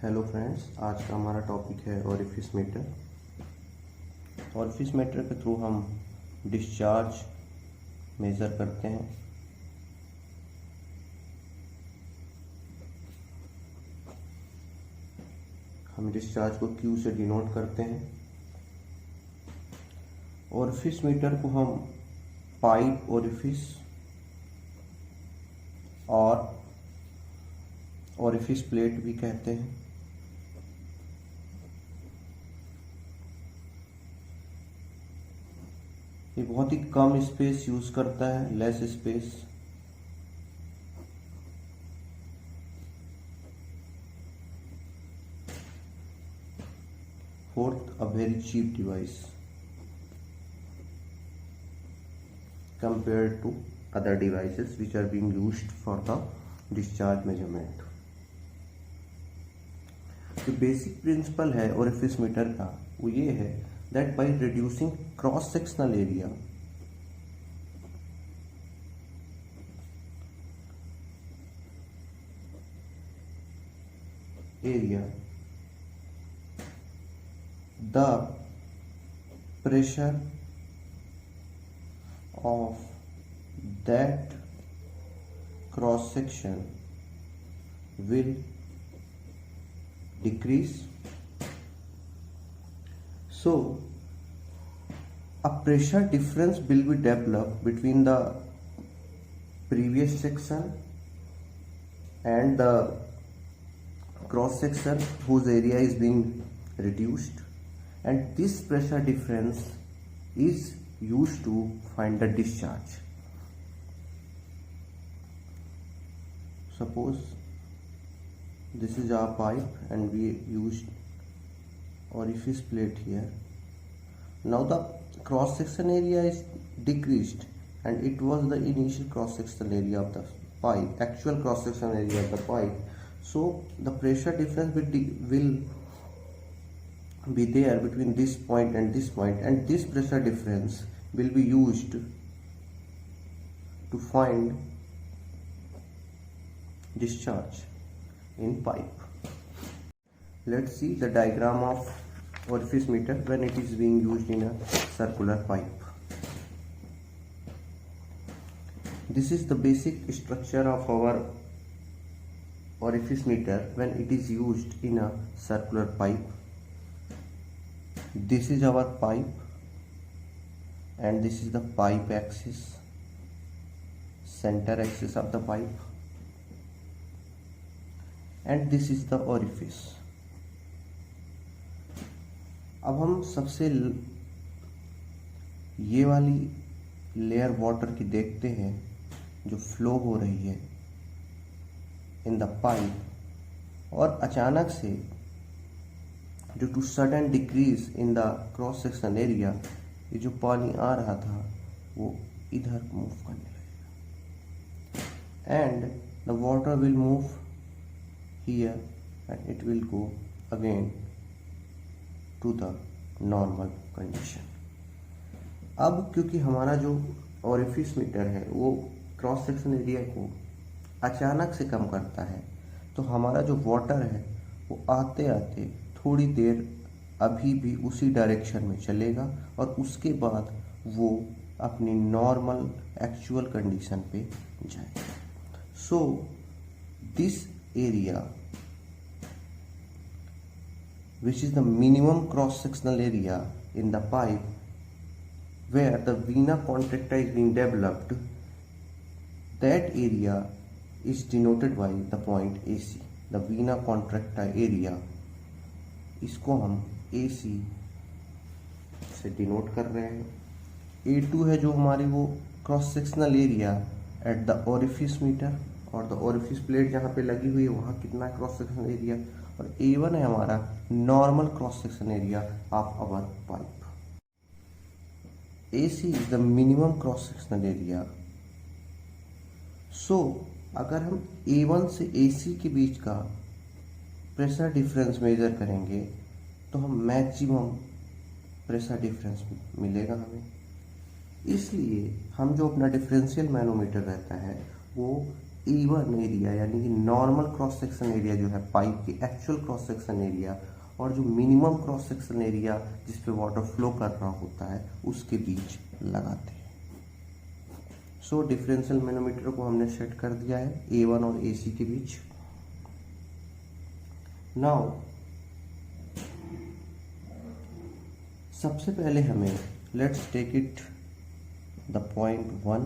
Hello friends, आज का हमारा टॉपिक है ओरिफिस मीटर। ओरिफिस मीटर के थ्रू हम डिस्चार्ज मेज़र करते हैं। हम डिस्चार्ज को Q से डिनोट करते हैं। ओरिफिस मीटर को हम पाइप ओरिफिस और ओरिफिस प्लेट भी कहते हैं। ये बहुत ही कम स्पेस यूज करता है, less space. Fourth, a very cheap device compared to other devices which are being used for the discharge measurement. जो बेसिक प्रिंसिपल है ओरिफिस मीटर का वो ये है that by reducing cross sectional area the pressure of that cross section will decrease. So a pressure difference will be developed between the previous section and the cross section whose area is being reduced, and this pressure difference is used to find the discharge. Suppose this is our pipe and we used orifice plate here. Now the cross section area is decreased and it was the initial cross section area of the pipe, actual cross section area of the pipe. So the pressure difference will be there between this point and this point, and this pressure difference will be used to find discharge in pipe. Let's see the diagram of orifice meter when it is being used in a circular pipe. This is the basic structure of our orifice meter when it is used in a circular pipe. This is our pipe and this is the pipe axis, center axis of the pipe, and this is the orifice. अब हम सबसे ये वाली layer water की देखते हैं जो flow हो रही है इन द पाइप, और अचानक से due to sudden decrease in the cross section area ये जो पानी आ रहा था वो इधर मूव करने लगेगा and the water will move here and it will go again to the normal condition. अब क्योंकि हमारा जो ओरिफिस मीटर है वो क्रॉस सेक्शन एरिया को अचानक से कम करता है, तो हमारा जो वाटर है वो आते आते थोड़ी देर अभी भी उसी डायरेक्शन में चलेगा और उसके बाद वो अपनी नॉर्मल एक्चुअल कंडीशन पे जाएगा। So this area which is the minimum cross sectional area in the pipe where the vena contracta is being developed, that area is denoted by the point AC, the vena contracta area. इसको हम AC से denote कर रहे हैं। A2 है जो हमारी वो cross sectional area at the orifice meter, और द ओरिफिस प्लेट जहाँ पे लगी हुई है वहाँ कितना क्रॉस सेक्शनल एरिया, और A1 है हमारा normal cross section area of our pipe. AC is the minimum cross sectional area. So अगर हम A1 से AC के बीच का प्रेशर डिफरेंस मेजर करेंगे तो हम मैक्सिमम प्रेशर डिफरेंस मिलेगा हमें। इसलिए हम जो अपना डिफरेंशियल मैनोमीटर रहता है वो A1 एरिया यानी कि नॉर्मल क्रॉस सेक्शन एरिया जो है पाइप की एक्चुअल क्रॉस सेक्शन एरिया और जो मिनिमम क्रॉस सेक्शन एरिया जिस पे वाटर फ्लो कर रहा होता है उसके बीच लगाते हैं। सो डिफरेंशियल मैनोमीटर को हमने सेट कर दिया है A1 और AC के बीच। नाउ सबसे पहले हमें let's take it the point 1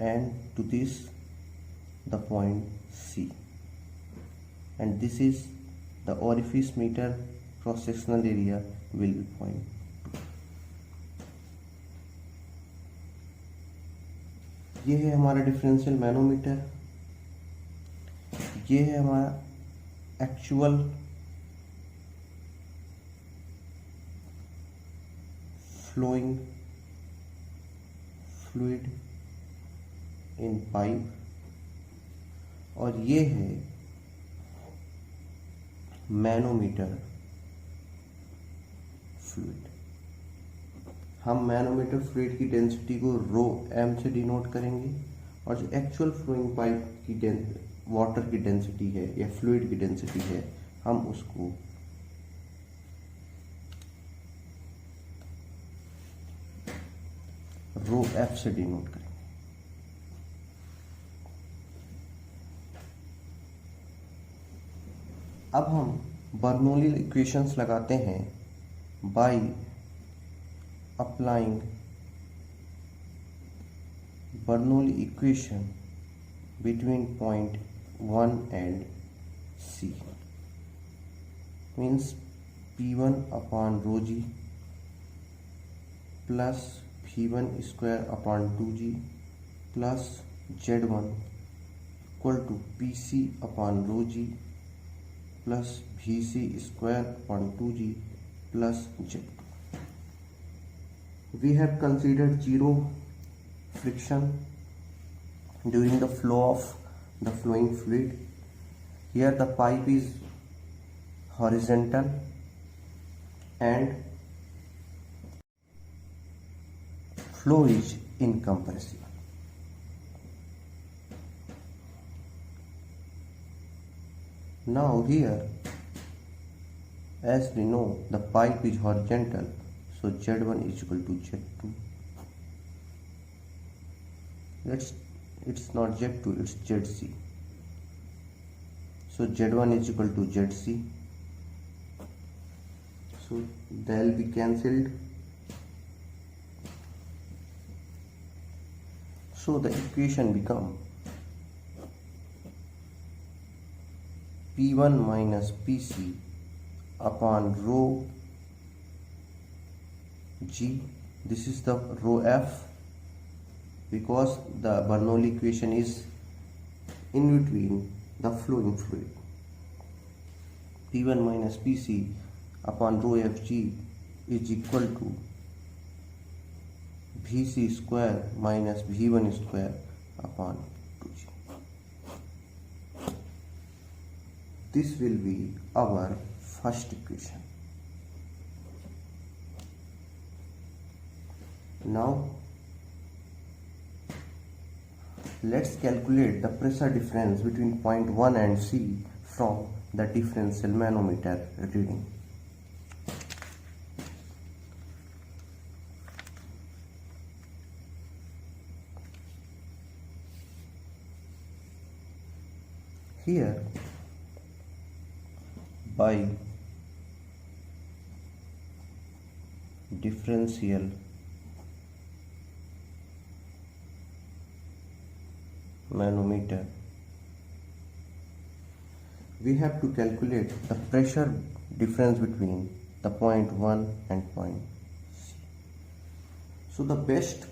and to this the point C, and this is the orifice meter cross sectional area will be point 2। ये है हमारा डिफरेंशियल मैनोमीटर, ये है हमारा actual flowing fluid in pipe, और ये है मैनोमीटर फ्लूइड। हम मैनोमीटर फ्लूइड की डेंसिटी को रो m से डिनोट करेंगे और जो एक्चुअल फ्लोइंग पाइप की वाटर की डेंसिटी है या फ्लूइड की डेंसिटी है हम उसको रो f से डिनोट करेंगे। अब हम बर्नौली इक्वेशंस लगाते हैं by applying Bernoulli equation between point 1 and C, means P1 upon rho G plus V1 square upon 2G plus Z1 equal to PC upon rho G plus VC square upon 2G plus Z2। We have considered zero friction during the flow of the flowing fluid. Here the pipe is horizontal and flow is incompressible. Now here, as we know, the pipe is horizontal, so Z1 is equal to Z2. It's not Z2, it's ZC. So Z1 is equal to ZC. So they'll be cancelled. So the equation become P1 minus PC upon rho G. This is the rho F because the Bernoulli equation is in between the flowing fluid. P1 minus PC upon rho Fg is equal to Vc square minus V1 square upon 2G. This will be our first equation. Now let's calculate the pressure difference between point 1 and C from the differential manometer reading. Here by differential manometer we have to calculate the pressure difference between the point 1 and point C. So the best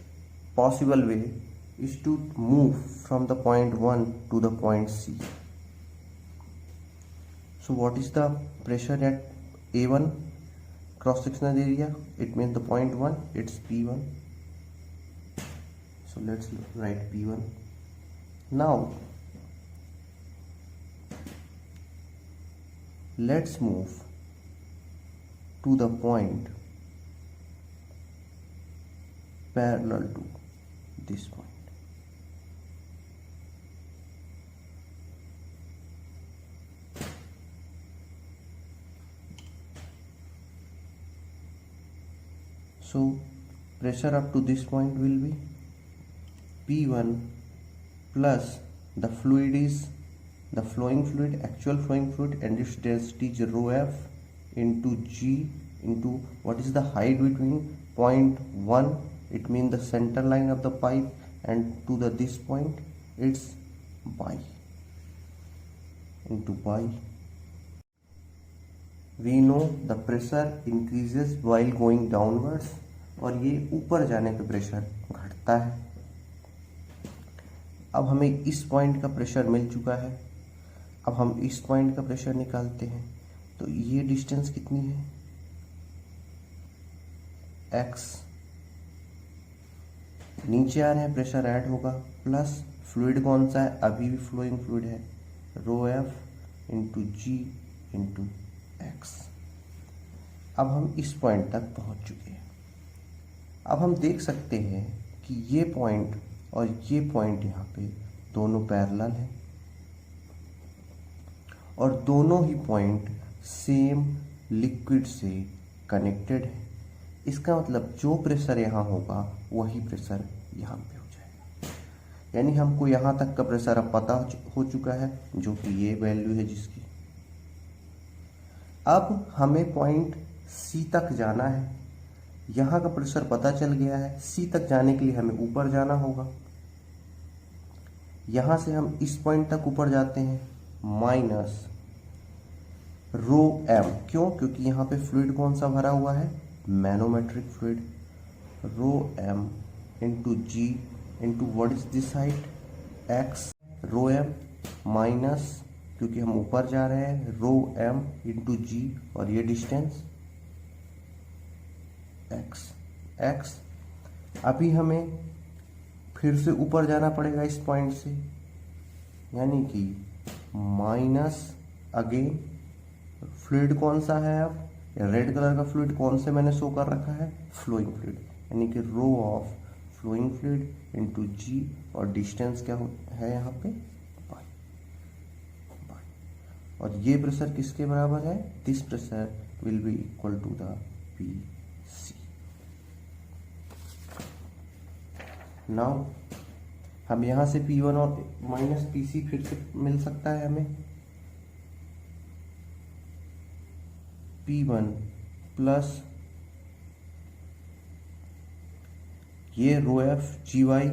possible way is to move from the point 1 to the point C. So what is the pressure at A1 cross sectional area? It means the point 1, it's P1. So let's write P1. Now let's move to the point parallel to this point. So pressure up to this point will be P1 plus the fluid is the flowing fluid, actual flowing fluid, and its density is rho f into G into what is the height between point 1, it means the center line of the pipe, and to the this point it's by into by. We know the pressure increases while going downwards, और ये ऊपर जाने पे pressure घटता है। अब हमें इस पॉइंट का प्रेशर मिल चुका है, अब हम इस पॉइंट का प्रेशर निकालते हैं। तो ये डिस्टेंस कितनी है, x, नीचे आ रहे हैं प्रेशर ऐड होगा, प्लस फ्लूइड कौन सा है, अभी भी फ्लोइंग फ्लूइड है, रो F into G into x. अब हम इस पॉइंट तक पहुंच चुके हैं। अब हम देख सकते हैं कि ये पॉइंट और ये पॉइंट यहाँ पे दोनों पैरेलल हैं और दोनों ही पॉइंट सेम लिक्विड से कनेक्टेड है। इसका मतलब जो प्रेशर यहाँ होगा वही प्रेशर यहाँ पे हो जाएगा, यानी हमको यहाँ तक का प्रेशर अब पता हो चुका है, जो कि ये वैल्यू है जिसकी। अब हमें पॉइंट सी तक जाना है, यहाँ का प्रेशर पता चल गया है, सी तक जाने के लिए हमें ऊपर जाना होगा। यहाँ से हम इस पॉइंट तक ऊपर जाते हैं, माइनस रो एम, क्यों, क्योंकि यहाँ पे फ्लूइड कौन सा भरा हुआ है, manometric fluid, rho M into G into what is this height, X, rho M minus, क्योंकि हम ऊपर जा रहे हैं, रो एम इंटू जी, और ये डिस्टेंस एक्स। एक्स अभी हमें फिर से ऊपर जाना पड़ेगा इस पॉइंट से, यानी कि माइनस अगेन फ्लूइड कौन सा है, अब रेड कलर का फ्लूइड कौन से मैंने शो कर रखा है, फ्लोइंग फ्लूइड, यानी कि rho of flowing fluid into g, और डिस्टेंस क्या है यहाँ पे, बाई। और ये प्रेशर किसके बराबर है, this pressure will be equal to the P C. Now हम यहाँ से P1 और माइनस पी सी फिर से मिल सकता है हमें, P1 प्लस ये रो एफ जी वाई,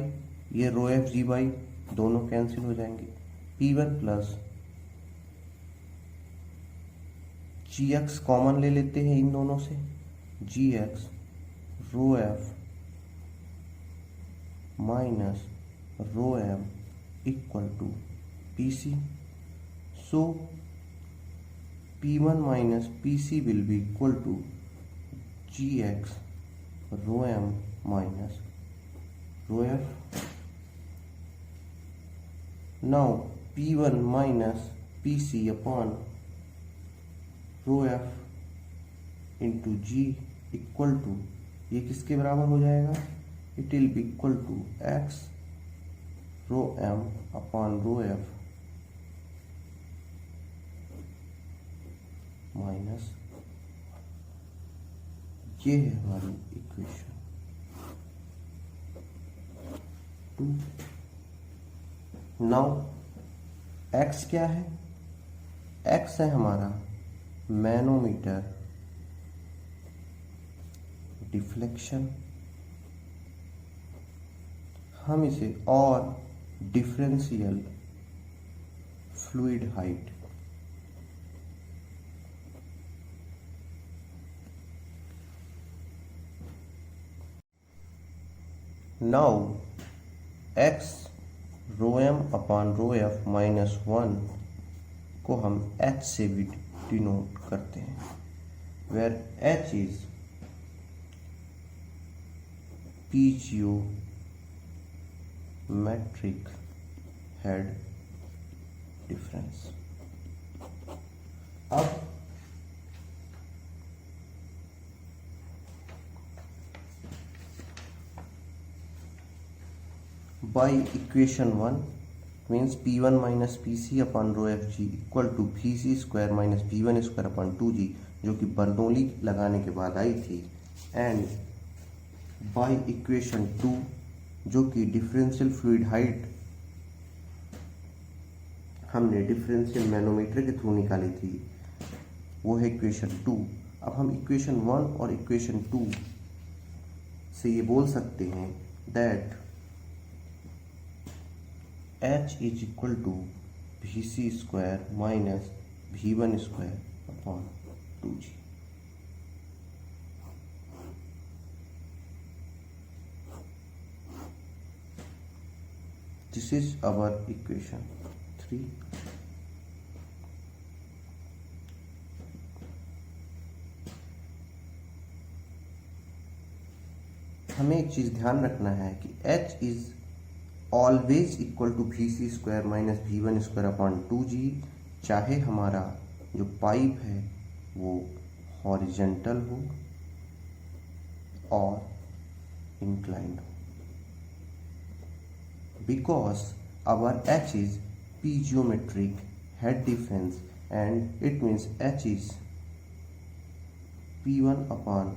ये रो एफ जी वाई दोनों कैंसिल हो जाएंगे, P1 प्लस जी एक्स कॉमन ले लेते हैं इन दोनों से, g x rho f minus rho m equal to P C. So P1 minus PC will be equal to Gx rho m minus rho f. Now P1 minus PC upon rho f into G equal to, ये किसके बराबर हो जाएगा, it will be equal to x rho m upon rho f minus, ये है हमारी equation 2। Now x क्या है, x है हमारा मैनोमीटर डिफ्लेक्शन, हम इसे और differential fluid height, now x rho m upon rho f minus 1 को हम h से भी डिनोट करते हैं, where h is piezometric head difference. अब by equation 1 means P1 minus PC upon rho FG equal to PC square minus P1 square upon 2G, जो कि Bernoulli लगाने के बाद आई थी, एंड बाय इक्वेशन 2 जो कि डिफरेंशियल फ्लूइड हाइट हमने डिफरेंशियल मैनोमीटर के थ्रू निकाली थी, वो है इक्वेशन 2। अब हम इक्वेशन 1 और इक्वेशन 2 से ये बोल सकते हैं that H is equal to VC square minus V1 square upon 2G। This is our equation 3। हमें एक चीज ध्यान रखना है कि H is always equal to VC square minus V1 square upon 2G, चाहे हमारा जो पाइप है वो हॉरिजेंटल हो और इंक्लाइंड हो, because our H is piezometric head difference and it means H is P1 upon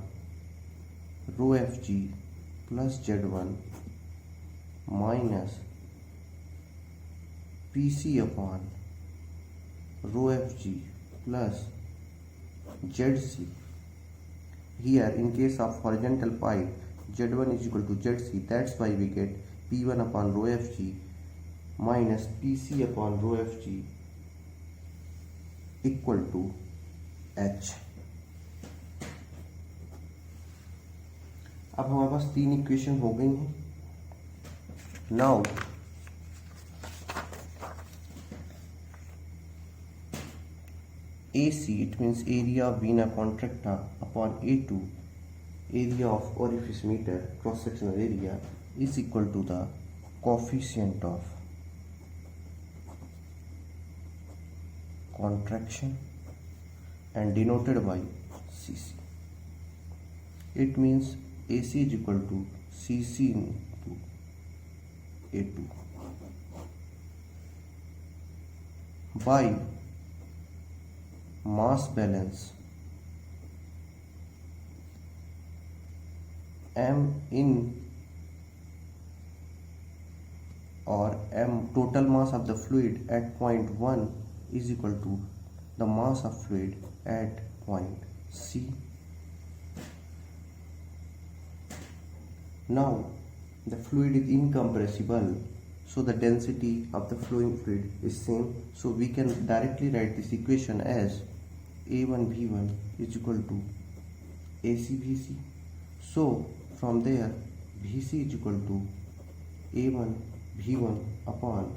rho FG plus Z1 minus PC upon rho FG plus ZC. Here in case of horizontal pipe Z1 is equal to ZC, that's why we get P1 upon rho FG minus PC upon rho FG equal to H। अब हमारे पास 3 equation हो गई हैं। Now AC, it means area of vena contracta upon A2, area of orifice meter, cross sectional area, is equal to the coefficient of contraction and denoted by CC. It means AC is equal to CC into A2 by mass balance M in or M total mass of the fluid at point 1 is equal to the mass of fluid at point C. Now the fluid is incompressible, so the density of the flowing fluid is same, so we can directly write this equation as A1V1 is equal to ACVC. So from there VC is equal to A1V1 upon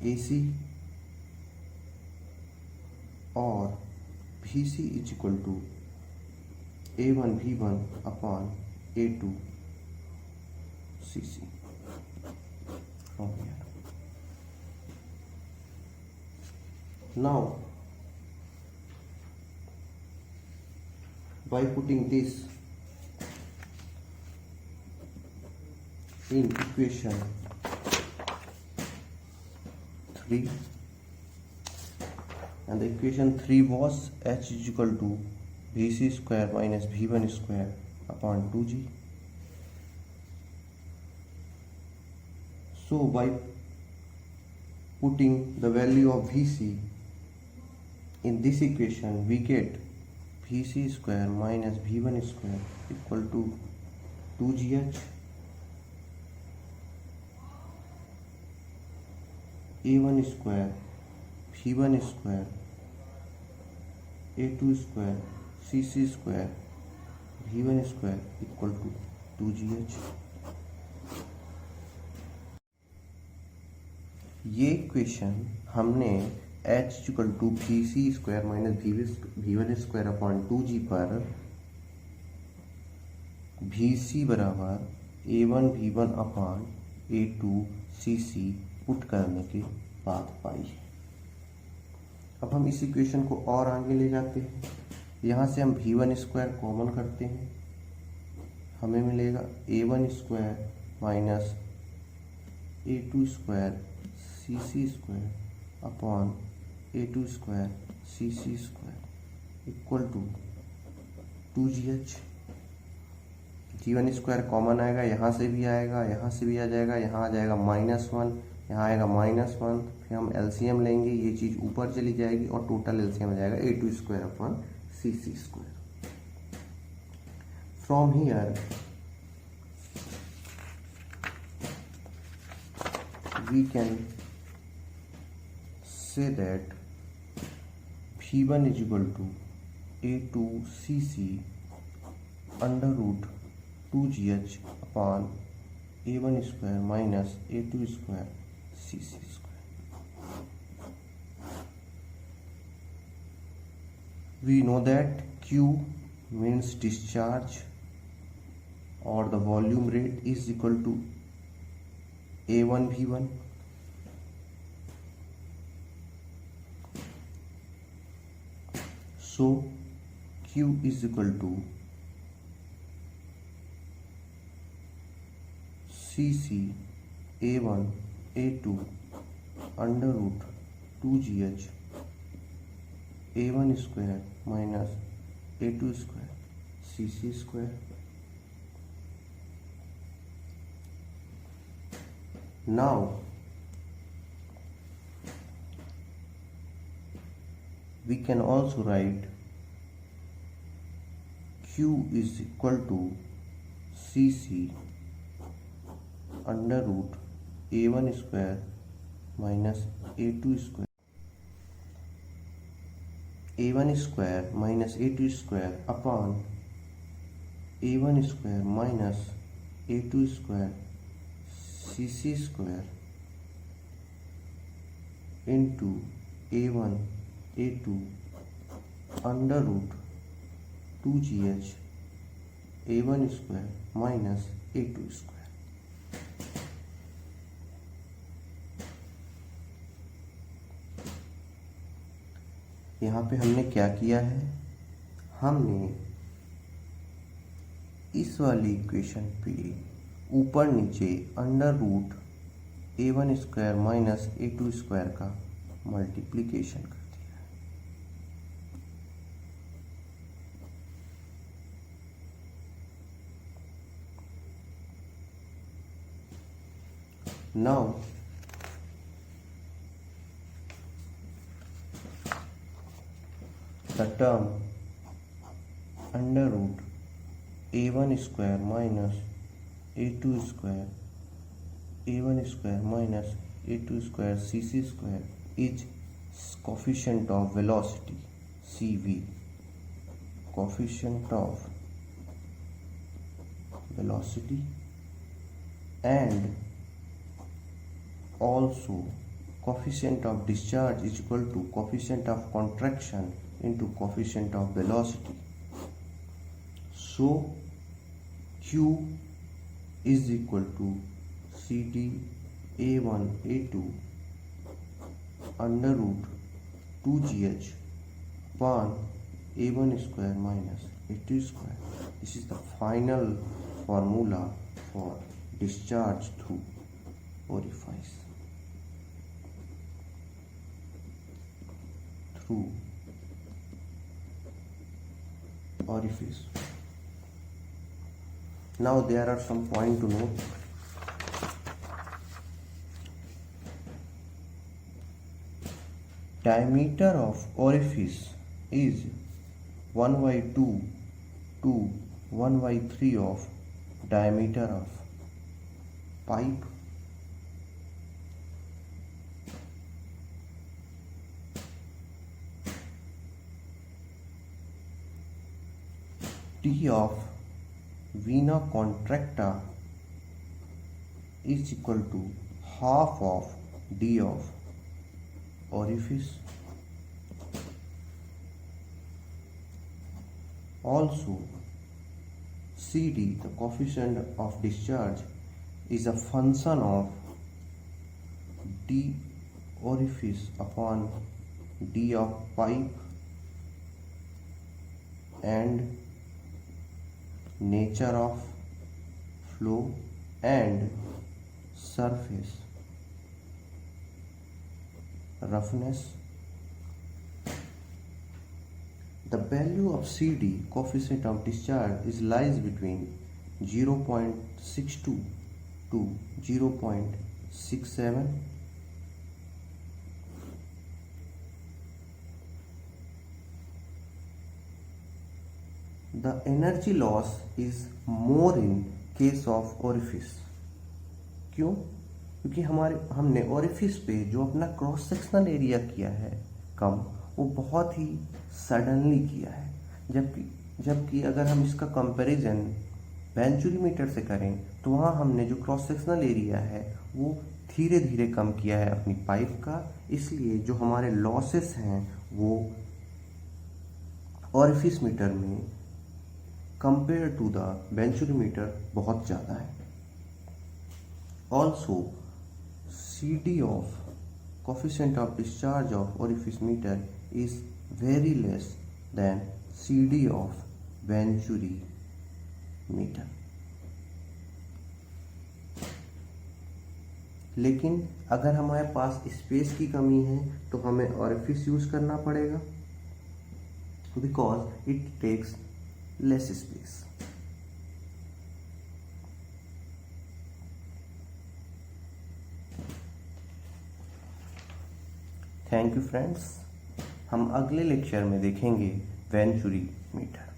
AC or VC is equal to A1V1 upon A2 CC from here. Now by putting this in equation 3, and the equation 3 was H is equal to VC square minus V1 square upon 2G. So by putting the value of VC in this equation, we get VC square minus V1 square equal to 2GH, A1 square, V1 square, A2 square, CC square, V1 square equal to 2GH। ये equation हमने H equal to VC square minus V1 square upon 2G पर VC बराबर A1 V1 upon A2 CC put करने के बाद पाई है। अब हम इस इक्वेशन को और आगे ले जाते हैं। यहाँ से हम V1 स्क्वायर कॉमन करते हैं, हमें मिलेगा A1 square minus A2 square CC square upon A2 square CC square equal to 2GH। G1 square common आएगा, यहाँ से भी आएगा, यहाँ से भी आ जाएगा, यहाँ आ जाएगा -1, यहाँ आएगा -1, फिर हम एलसीएम लेंगे, ये चीज़ ऊपर चली जाएगी और टोटल एलसीएम आ जाएगा A2 square upon CC square. From here we can say that V1 is equal to A2CC under root 2GH upon A1 square minus A2 square CC square. We know that Q means discharge or the volume rate is equal to A1 V1. So Q is equal to CC A1 A2 under root 2GH A1 square minus A2 square CC square. Now we can also write Q is equal to CC under root A1 square minus A2 square. A1 square minus A2 square upon A1 square minus A2 square CC square into A1 A2 under root 2GH A1 square minus A2 square. यहाँ पे हमने क्या किया है, हमने इस वाली equation पे ऊपर नीचे under root A1 square minus A2 square का मल्टीप्लिकेशन कर दिया है. Now the term under root A1 square minus A2 square A1 square minus A2 square CC square is coefficient of velocity CV, coefficient of velocity, and also coefficient of discharge is equal to coefficient of contraction into coefficient of velocity. So Q is equal to CD A1 A2 under root 2GH upon A1 square minus A2 square. This is the final formula for discharge through orifice. Now there are some points to note. Diameter of orifice is 1/2 to 1/3 of diameter of pipe. D of vena contracta is equal to half of D of orifice. Also CD, the coefficient of discharge, is a function of D orifice upon D of pipe and nature of flow and surface roughness. The value of CD, coefficient of discharge, is lies between 0.62 to 0.67. The energy loss is more in case of orifice. क्यों? क्योंकि हमने orifice पे जो अपना cross sectional area किया है कम, वो बहुत ही सडनली किया है, जबकि अगर हम इसका कंपैरिजन वेंचुरीमीटर से करें तो वहाँ हमने जो क्रॉस सेक्शनल एरिया है वो धीरे धीरे कम किया है अपनी पाइप का, इसलिए जो हमारे लॉसेस हैं वो ओरिफिस मीटर में कंपेयर टू द वेंचुरीमीटर बहुत ज़्यादा है. Also CD of coefficient of discharge of orifice meter is very less than CD of Venturi meter. लेकिन अगर हमारे पास स्पेस की कमी है तो हमें orifice यूज करना पड़ेगा because it takes less space. Thank you friends. हम अगले लेक्चर में देखेंगे वेंचुरी मीटर.